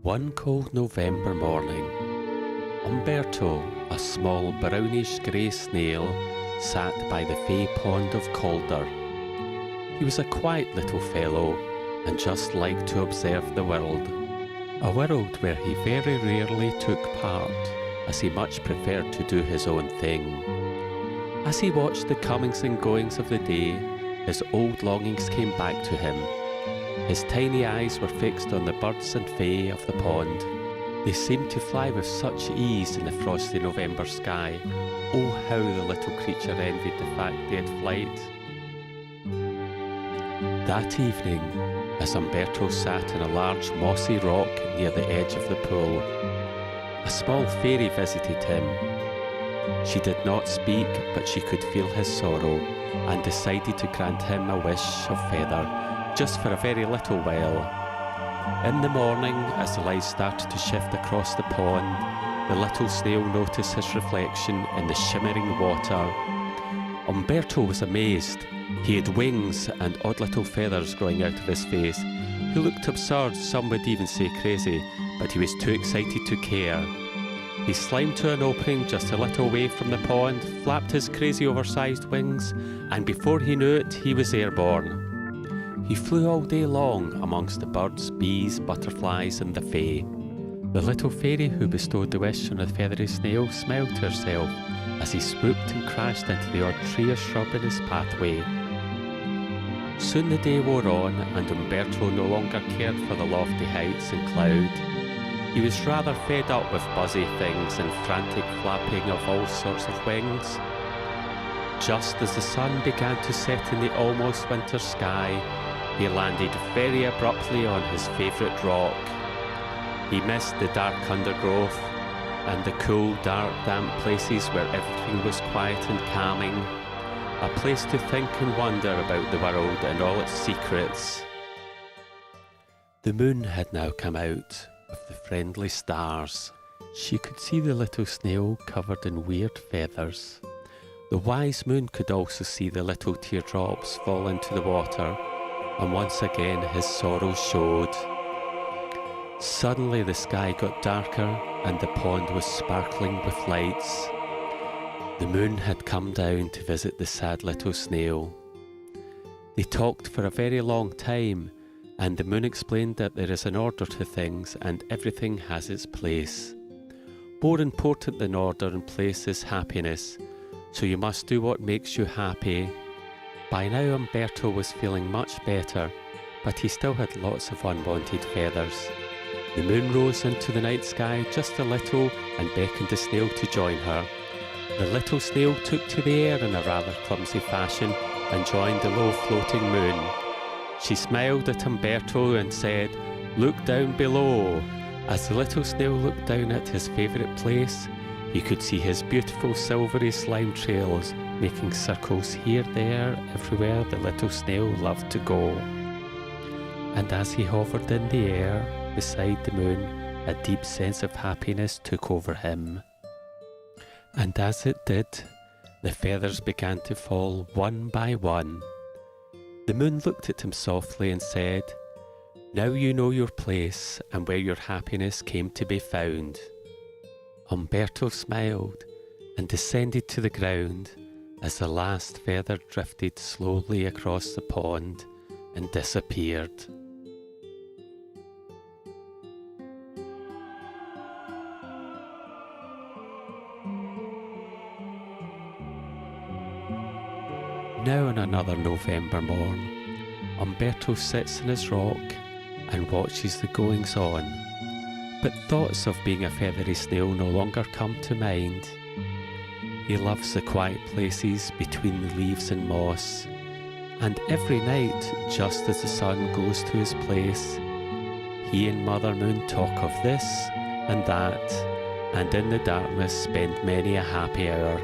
One cold November morning, Umberto, a small brownish grey snail, sat by the fay pond of Calder. He was a quiet little fellow and just liked to observe the world, a world where he very rarely took part, as he much preferred to do his own thing. As he watched the comings and goings of the day, his old longings came back to him. His tiny eyes were fixed on the birds and fae of the pond. They seemed to fly with such ease in the frosty November sky. Oh, how the little creature envied the fact they had flight. That evening, as Umberto sat on a large mossy rock near the edge of the pool, a small fairy visited him. She did not speak, but she could feel his sorrow and decided to grant him a wish of feather, just for a very little while. In the morning, as the light started to shift across the pond, the little snail noticed his reflection in the shimmering water. Umberto was amazed. He had wings and odd little feathers growing out of his face. He looked absurd, some would even say crazy, but he was too excited to care. He slimed to an opening just a little away from the pond, flapped his crazy oversized wings, and before he knew it, he was airborne. He flew all day long amongst the birds, bees, butterflies, and the fae. The little fairy who bestowed the wish on the feathery snail smiled to herself as he swooped and crashed into the odd tree or shrub in his pathway. Soon the day wore on, and Umberto no longer cared for the lofty heights and cloud. He was rather fed up with buzzy things and frantic flapping of all sorts of wings. Just as the sun began to set in the almost winter sky, he landed very abruptly on his favourite rock. He missed the dark undergrowth and the cool, dark, damp places where everything was quiet and calming, a place to think and wonder about the world and all its secrets. The moon had now come out with the friendly stars. She could see the little snail covered in weird feathers. The wise moon could also see the little teardrops fall into the water, and once again his sorrow showed. Suddenly the sky got darker and the pond was sparkling with lights. The moon had come down to visit the sad little snail. They talked for a very long time, and the moon explained that there is an order to things and everything has its place. More important than order and place is happiness, so you must do what makes you happy. By now Umberto was feeling much better, but he still had lots of unwanted feathers. The moon rose into the night sky just a little and beckoned the snail to join her. The little snail took to the air in a rather clumsy fashion and joined the low floating moon. She smiled at Umberto and said, "Look down below." As the little snail looked down at his favourite place, he could see his beautiful silvery slime trails making circles here, there, everywhere the little snail loved to go. And as he hovered in the air beside the moon, a deep sense of happiness took over him. And as it did, the feathers began to fall one by one. The moon looked at him softly and said, "Now you know your place and where your happiness came to be found." Umberto smiled and descended to the ground as the last feather drifted slowly across the pond and disappeared. Now on another November morn, Umberto sits in his rock and watches the goings on, but thoughts of being a feathery snail no longer come to mind. He loves the quiet places between the leaves and moss, and every night, just as the sun goes to his place, he and Mother Moon talk of this and that, and in the darkness spend many a happy hour.